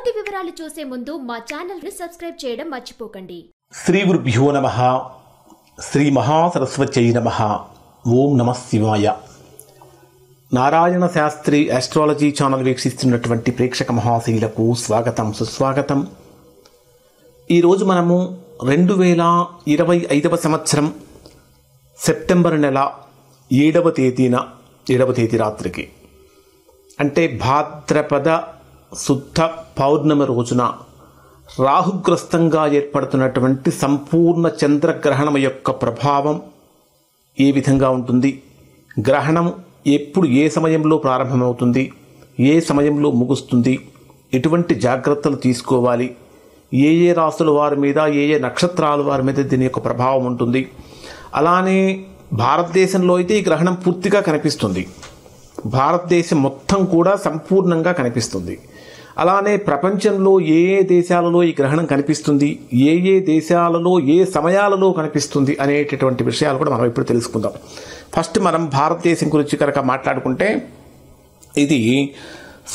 పూర్తి వివరాలు చూసే ముందు మా ఛానల్ ని సబ్స్క్రైబ్ చేయడం మర్చిపోకండి. శ్రీ గురుభ్యో నమః. శ్రీ మహాసరస్వత్యై నమః. ఓం నమః శివాయ. నారాయణ శాస్త్రి ఆస్ట్రాలజీ ఛానల్ వీక్షిస్తున్నటువంటి ప్రేక్షక మహాశీలకు స్వాగతం, సుస్వాగతం. ఈరోజు మనము 2025 సంవత్సరం సెప్టెంబర్ నెల 7వ తేదీ రాత్రికి, అంటే భాద్రపద శుద్ధ పౌర్ణమి రోజున రాహుగ్రస్తంగా ఏర్పడుతున్నటువంటి సంపూర్ణ చంద్రగ్రహణం యొక్క ప్రభావం ఏ విధంగా ఉంటుంది, గ్రహణం ఎప్పుడు ఏ సమయంలో ప్రారంభమవుతుంది, ఏ సమయంలో ముగుస్తుంది, ఎటువంటి జాగ్రత్తలు తీసుకోవాలి, ఏ ఏ రాసుల వారి మీద, ఏ ఏ నక్షత్రాల వారి మీద దీని యొక్క ప్రభావం ఉంటుంది. అలానే భారతదేశంలో అయితే ఈ గ్రహణం పూర్తిగా కనిపిస్తుంది, భారతదేశం మొత్తం కూడా సంపూర్ణంగా కనిపిస్తుంది. అలానే ప్రపంచంలో ఏ ఏ దేశాలలో ఈ గ్రహణం కనిపిస్తుంది, ఏ ఏ దేశాలలో ఏ సమయాలలో కనిపిస్తుంది అనేటటువంటి విషయాలు కూడా మనం ఇప్పుడు తెలుసుకుందాం. ఫస్ట్ మనం భారతదేశం గురించి కనుక మాట్లాడుకుంటే, ఇది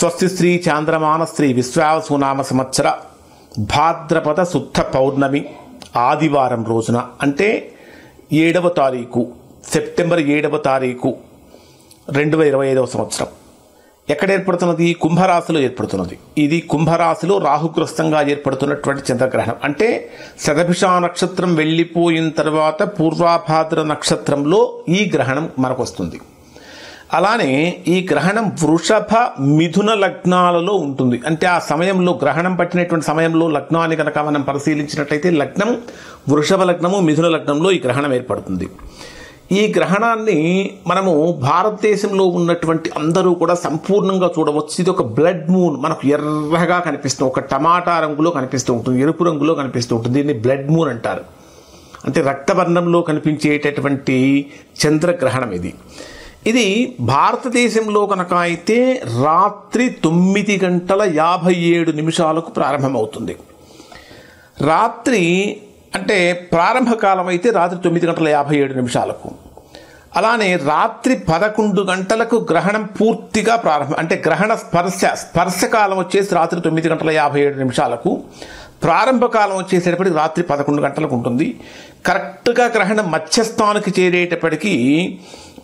స్వస్తి శ్రీ చాంద్రమాన శ్రీ విశ్వావసునామ సంవత్సర భాద్రపద శుద్ధ పౌర్ణమి ఆదివారం రోజున, అంటే 7వ తారీఖు సెప్టెంబర్ 7వ తారీఖు 2025 సంవత్సరం ఎక్కడ ఏర్పడుతున్నది? కుంభరాశిలో ఏర్పడుతున్నది. ఇది కుంభరాశిలో రాహుగ్రస్తంగా ఏర్పడుతున్నటువంటి చంద్రగ్రహణం. అంటే శతభిష నక్షత్రం వెళ్ళిపోయిన తర్వాత పూర్వాభాద్ర నక్షత్రంలో ఈ గ్రహణం మనకు వస్తుంది. అలానే ఈ గ్రహణం వృషభ మిథున లగ్నాలలో ఉంటుంది. అంటే ఆ సమయంలో గ్రహణం పట్టినటువంటి సమయంలో లగ్నాన్ని కనుక మనం పరిశీలించినట్లయితే లగ్నం వృషభ లగ్నము, మిథున లగ్నంలో ఈ గ్రహణం ఏర్పడుతుంది. ఈ గ్రహణాన్ని మనము భారతదేశంలో ఉన్నటువంటి అందరూ కూడా సంపూర్ణంగా చూడవచ్చు. ఇది ఒక బ్లడ్ మూన్, మనకు ఎర్రగా కనిపిస్తుంది, ఒక టమాటా రంగులో కనిపిస్తూ ఉంటుంది, ఎరుపు రంగులో కనిపిస్తూ ఉంటుంది. దీన్ని బ్లడ్ మూన్ అంటారు. అంటే రక్తవర్ణంలో కనిపించేటటువంటి చంద్రగ్రహణం ఇది. ఇది భారతదేశంలో కనుక అయితే రాత్రి 9:57 ప్రారంభమవుతుంది. రాత్రి అంటే ప్రారంభకాలం అయితే రాత్రి 9:57. అలానే రాత్రి 11 గంటలకు గ్రహణం పూర్తిగా ప్రారంభం, అంటే గ్రహణ స్పర్శకాలం వచ్చేసి రాత్రి 9:57. ప్రారంభకాలం వచ్చేసేటప్పటికి రాత్రి 11 గంటలకు ఉంటుంది. కరెక్ట్గా గ్రహణం మధ్యస్థానికి చేరేటప్పటికీ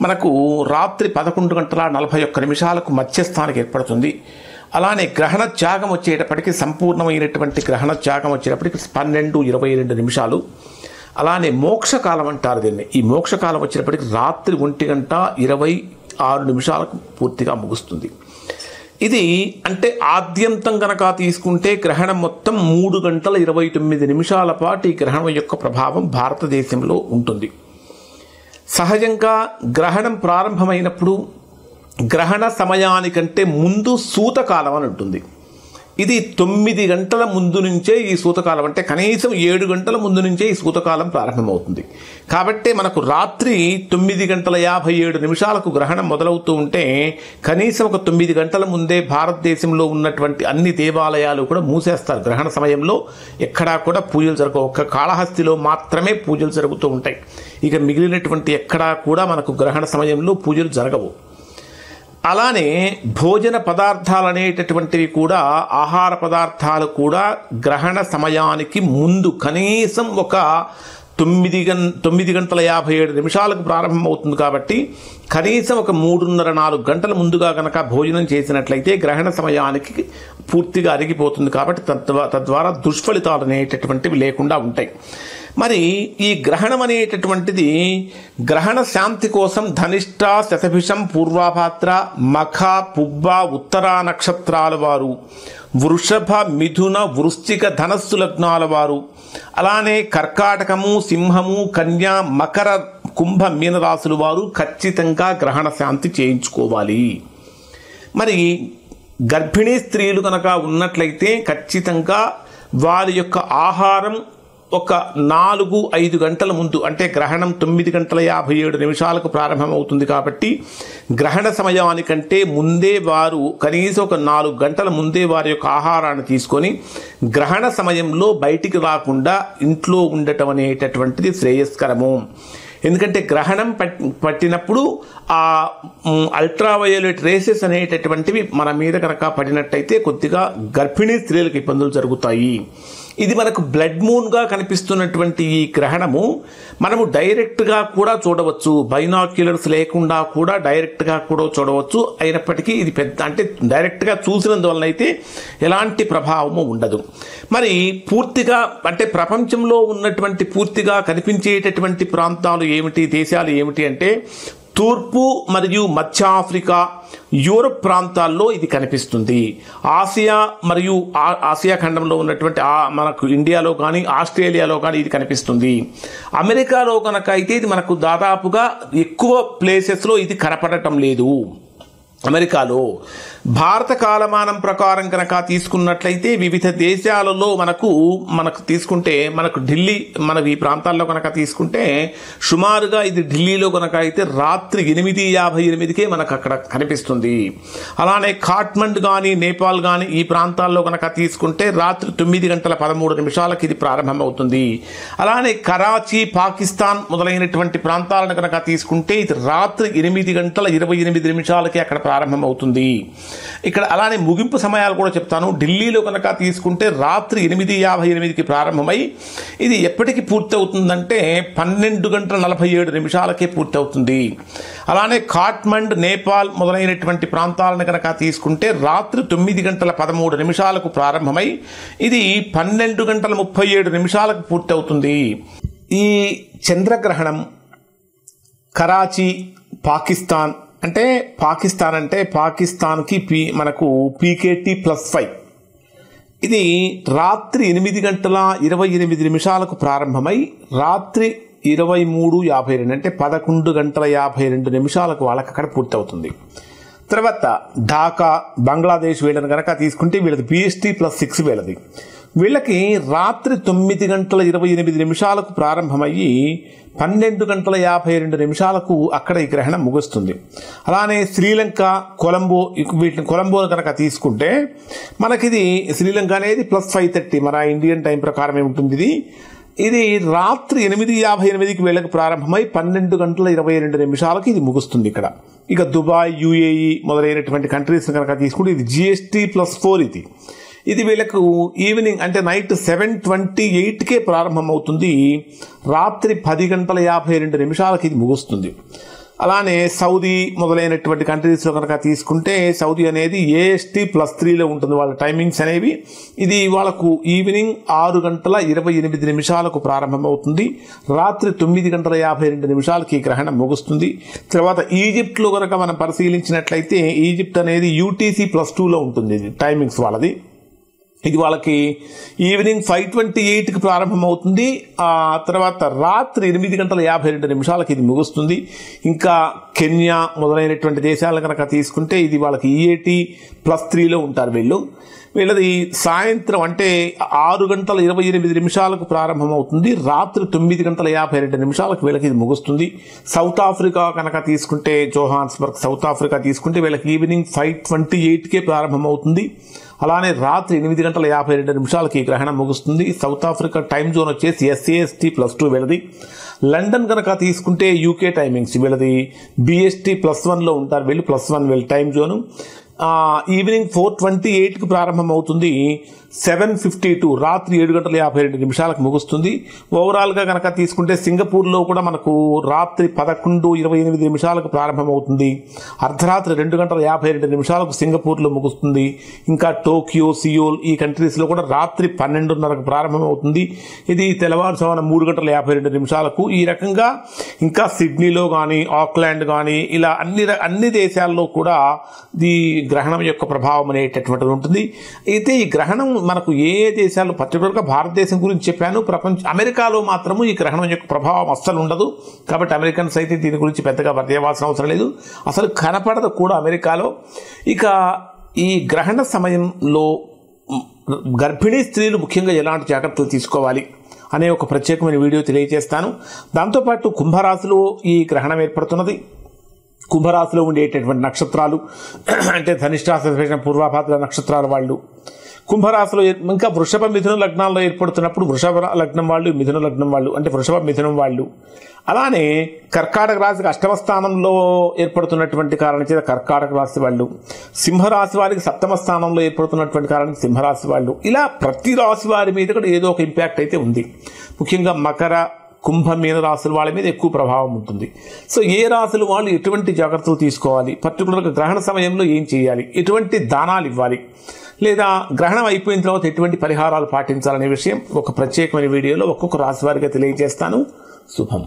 మనకు రాత్రి 11:41 మధ్యస్థానికి ఏర్పడుతుంది. అలానే గ్రహణ త్యాగం వచ్చేటప్పటికి సంపూర్ణమైనటువంటి గ్రహణ త్యాగం వచ్చేటప్పటికి 12:22. అలానే మోక్షకాలం అంటారు దీన్ని. ఈ మోక్షకాలం వచ్చేటప్పటికి రాత్రి 1:26 పూర్తిగా ముగుస్తుంది. ఇది అంటే ఆద్యంతం కనుక తీసుకుంటే గ్రహణం మొత్తం 3:29 పాటు ఈ గ్రహణం యొక్క ప్రభావం భారతదేశంలో ఉంటుంది. సహజంగా గ్రహణం ప్రారంభమైనప్పుడు గ్రహణ సమయానికంటే ముందు సూతకాలం అని ఉంటుంది. ఇది 9 గంటల ముందు నుంచే ఈ సూతకాలం, అంటే కనీసం 7 గంటల ముందు నుంచే ఈ సూతకాలం ప్రారంభమవుతుంది. కాబట్టి మనకు రాత్రి 9:57 గ్రహణం మొదలవుతూ ఉంటే కనీసం ఒక 9 గంటల ముందే భారతదేశంలో ఉన్నటువంటి అన్ని దేవాలయాలు కూడా మూసేస్తారు. గ్రహణ సమయంలో ఎక్కడా కూడా పూజలు జరగవు. ఒక్క కాళహస్తిలో మాత్రమే పూజలు జరుగుతూ ఉంటాయి. ఇక మిగిలినటువంటి ఎక్కడా కూడా మనకు గ్రహణ సమయంలో పూజలు జరగవు. అలానే భోజన పదార్థాలు అనేటటువంటివి కూడా, ఆహార పదార్థాలు కూడా గ్రహణ సమయానికి ముందు కనీసం ఒక 9:57 ప్రారంభమవుతుంది. కాబట్టి కనీసం ఒక 3:30-4 గంటల ముందుగా కనుక భోజనం చేసినట్లయితే గ్రహణ సమయానికి పూర్తిగా అరిగిపోతుంది. కాబట్టి తద్వారా దుష్ఫలితాలు అనేటటువంటివి లేకుండా ఉంటాయి. మరి ఈ గ్రహణం అనేటటువంటిది గ్రహణ శాంతి కోసం ధనిష్ట, శతభిషం, పూర్వాభాద్ర, మఖ, పుబ్బ, ఉత్తరా నక్షత్రాల వారు, వృషభ, మిథున, వృశ్చిక, ధనస్సు లగ్నాల వారు, అలానే కర్కాటకము, సింహము, కన్య, మకర, కుంభ, మీనరాశుల వారు ఖచ్చితంగా గ్రహణ శాంతి చేయించుకోవాలి. మరి గర్భిణీ స్త్రీలు కనుక ఉన్నట్లయితే ఖచ్చితంగా వారి యొక్క ఆహారం ఒక 4-5 గంటల ముందు, అంటే గ్రహణం 9:57 ప్రారంభమవుతుంది. కాబట్టి గ్రహణ సమయానికంటే ముందే వారు కనీసం ఒక 4 గంటల ముందే వారి యొక్క ఆహారాన్ని తీసుకొని గ్రహణ సమయంలో బయటికి రాకుండా ఇంట్లో ఉండటం అనేటటువంటిది శ్రేయస్కరము. ఎందుకంటే గ్రహణం పట్టినప్పుడు ఆ అల్ట్రావయోలెట్ రేసెస్ అనేటటువంటివి మన మీద కనుక పడినట్టయితే కొద్దిగా గర్భిణీ స్త్రీలకు ఇబ్బందులు జరుగుతాయి. ఇది మనకు బ్లడ్ మూన్గా కనిపిస్తున్నటువంటి ఈ గ్రహణము మనము డైరెక్ట్గా కూడా చూడవచ్చు, బైనాక్యులర్స్ లేకుండా కూడా డైరెక్ట్గా కూడా చూడవచ్చు. అయినప్పటికీ ఇది అంటే డైరెక్ట్గా చూసినందువలన అయితే ఎలాంటి ప్రభావము ఉండదు. మరి పూర్తిగా అంటే ప్రపంచంలో ఉన్నటువంటి పూర్తిగా కనిపించేటటువంటి ప్రాంతాలు ఏమిటి, దేశాలు ఏమిటి అంటే తూర్పు మరియు మధ్య ఆఫ్రికా, యూరప్ ప్రాంతాల్లో ఇది కనిపిస్తుంది. ఆసియా మరియు ఆసియా ఖండంలో ఉన్నటువంటి మనకు ఇండియాలో కానీ ఆస్ట్రేలియాలో కానీ ఇది కనిపిస్తుంది. అమెరికాలో కనుక అయితే ఇది మనకు దాదాపుగా ఎక్కువ ప్లేసెస్లో ఇది కనపడటం లేదు. అమెరికాలో భారత కాలమానం ప్రకారం కనుక తీసుకున్నట్లయితే వివిధ దేశాలలో మనకు తీసుకుంటే మనకు ఢిల్లీ ఈ ప్రాంతాల్లో కనుక తీసుకుంటే సుమారుగా ఇది ఢిల్లీలో కనుక అయితే రాత్రి 8:58కే మనకు అక్కడ కనిపిస్తుంది. అలానే కాఠ్మండ్ కానీ నేపాల్ కానీ ఈ ప్రాంతాల్లో కనుక తీసుకుంటే రాత్రి 9:13 ఇది ప్రారంభమవుతుంది. అలానే కరాచీ, పాకిస్తాన్ మొదలైనటువంటి ప్రాంతాలను కనుక తీసుకుంటే ఇది రాత్రి 8:28 అక్కడ ప్రారంభమవుతుంది. ఇక్కడ అలానే ముగింపు సమయాలు కూడా చెప్తాను. ఢిల్లీలో కనుక తీసుకుంటే రాత్రి 8:58కి ప్రారంభమై ఇది ఎప్పటికి పూర్తి అవుతుందంటే 12:47 పూర్తి అవుతుంది. అలానే కాఠ్మండ్, నేపాల్ మొదలైనటువంటి ప్రాంతాలను కనుక తీసుకుంటే రాత్రి 9:13 ప్రారంభమై ఇది 12:37 పూర్తి అవుతుంది. ఈ చంద్రగ్రహణం కరాచీ, పాకిస్తాన్ అంటే పాకిస్తాన్కి మనకు PKT+5 ఇది రాత్రి 8:28 ప్రారంభమై రాత్రి 23:52 అంటే 11:52 వాళ్ళకి అక్కడ పూర్తి అవుతుంది. తర్వాత ఢాకా, బంగ్లాదేశ్ వీళ్ళని కనుక తీసుకుంటే వీళ్ళది BST+6 వీళ్ళది. వీళ్ళకి రాత్రి 9:28 ప్రారంభమయ్యి 12:52 అక్కడ ఈ గ్రహణం ముగుస్తుంది. అలానే శ్రీలంక, కొలంబోను కనుక తీసుకుంటే మనకిది శ్రీలంక అనేది +5:30 మన ఇండియన్ టైం ప్రకారం ఏముంటుంది. ఇది రాత్రి 8:58 వీళ్ళకి ప్రారంభమై 12:22 ఇది ముగుస్తుంది ఇక్కడ. ఇక దుబాయ్, UAE మొదలైనటువంటి కంట్రీస్ కనుక తీసుకుంటే ఇది GST+4 ఇది వీళ్ళకు ఈవినింగ్ అంటే నైట్ 7:28కే ప్రారంభమవుతుంది. రాత్రి 10:52 ఇది ముగుస్తుంది. అలానే సౌదీ మొదలైనటువంటి కంట్రీస్లో కనుక తీసుకుంటే సౌదీ అనేది AST+3లో ఉంటుంది వాళ్ళ టైమింగ్స్ అనేవి. ఇది వాళ్ళకు ఈవినింగ్ 6:28 ప్రారంభమవుతుంది. రాత్రి 9:52 ఈ గ్రహణం ముగుస్తుంది. తర్వాత ఈజిప్ట్లో కనుక మనం పరిశీలించినట్లయితే ఈజిప్ట్ అనేది UTC+2లో ఉంటుంది టైమింగ్స్ వాళ్ళది. ఇది వాళ్ళకి ఈవినింగ్ 5:28కి ప్రారంభమవుతుంది. ఆ తర్వాత రాత్రి 8:52 ఇది ముగుస్తుంది. ఇంకా కెన్యా మొదలైనటువంటి దేశాలను కనుక తీసుకుంటే ఇది వాళ్ళకి EAT+3లో ఉంటారు వీళ్ళది సాయంత్రం అంటే 6:28 ప్రారంభమవుతుంది. రాత్రి 9:52 వీళ్ళకి ఇది ముగుస్తుంది. సౌత్ ఆఫ్రికా కనుక తీసుకుంటే జోహాన్స్బర్గ్ సౌత్ ఆఫ్రికా తీసుకుంటే వీళ్ళకి ఈవినింగ్ 5:28కే ప్రారంభమవుతుంది. అలానే రాత్రి 8:52 ఈ గ్రహణం ముగుస్తుంది. సౌత్ ఆఫ్రికా టైం జోన్ వచ్చేసి SAST+2 వీళ్ళది. లండన్ కనుక తీసుకుంటే UK టైమింగ్స్ వీళ్ళది BST+1లో ఉంటారు +1 వీళ్ళ టైం జోను. ఈవినింగ్ 4:28కి ప్రారంభమవుతుంది. 7:52 రాత్రి 7:52 ముగుస్తుంది. ఓవరాల్గా కనుక తీసుకుంటే సింగపూర్లో కూడా మనకు రాత్రి 11:28 ప్రారంభమవుతుంది. అర్ధరాత్రి 2:52 సింగపూర్లో ముగుస్తుంది. ఇంకా టోక్యో, సియోల్ ఈ కంట్రీస్లో కూడా రాత్రి 12:30 ప్రారంభమవుతుంది. ఇది తెల్లవారుజామున 3:52 ఈ రకంగా ఇంకా సిడ్నీలో కానీ ఆక్లాండ్ కానీ ఇలా అన్ని దేశాల్లో కూడా ఈ గ్రహణం యొక్క ప్రభావం అనేటటువంటిది ఉంటుంది. అయితే ఈ గ్రహణం మనకు ఏ దేశాలు పర్టికులర్గా భారతదేశం గురించి చెప్పాను. అమెరికాలో మాత్రము ఈ గ్రహణం యొక్క ప్రభావం అస్సలు ఉండదు. కాబట్టి అమెరికన్స్ అయితే దీని గురించి పెద్దగా వర్దేవాల్సిన అవసరం లేదు, అసలు కనపడదు కూడా అమెరికాలో. ఇక ఈ గ్రహణ సమయంలో గర్భిణీ స్త్రీలు ముఖ్యంగా ఎలాంటి జాగ్రత్తలు తీసుకోవాలి అనే ఒక ప్రత్యేకమైన వీడియో తెలియజేస్తాను. దాంతోపాటు కుంభరాశిలో ఈ గ్రహణం ఏర్పడుతున్నది. కుంభరాశిలో ఉండేటటువంటి నక్షత్రాలు అంటే ధనిష్ఠాశ్లేష, పూర్వభాద్ర నక్షత్రాల వాళ్ళు కుంభరాశిలో ఇంకా వృషభ మిథున లగ్నాల్లో ఏర్పడుతున్నప్పుడు వృషభ లగ్నం వాళ్ళు, మిథున లగ్నం వాళ్ళు అంటే వృషభ మిథునం వాళ్ళు, అలానే కర్కాటక రాశికి అష్టమ స్థానంలో ఏర్పడుతున్నటువంటి కారణం చేత కర్కాటక రాశి వాళ్ళు, సింహరాశి వారికి సప్తమ స్థానంలో ఏర్పడుతున్నటువంటి కారణం సింహరాశి వాళ్ళు, ఇలా ప్రతి రాశి వారి మీద కూడా ఏదో ఒక ఇంపాక్ట్ అయితే ఉంది. ముఖ్యంగా మకర, కుంభ, మీన రాశుల వాళ్ళ మీద ఎక్కువ ప్రభావం ఉంటుంది. సో ఏ రాశులు వాళ్ళు ఎటువంటి జాగ్రత్తలు తీసుకోవాలి, పర్టికులర్గా గ్రహణ సమయంలో ఏం చేయాలి, ఎటువంటి దానాలు ఇవ్వాలి, లేదా గ్రహణం అయిపోయిన తర్వాత ఎటువంటి పరిహారాలు పాటించాలనే విషయం ఒక ప్రత్యేకమైన వీడియోలో ఒక్కొక్క రాశి వారిగా తెలియజేస్తాను. శుభం.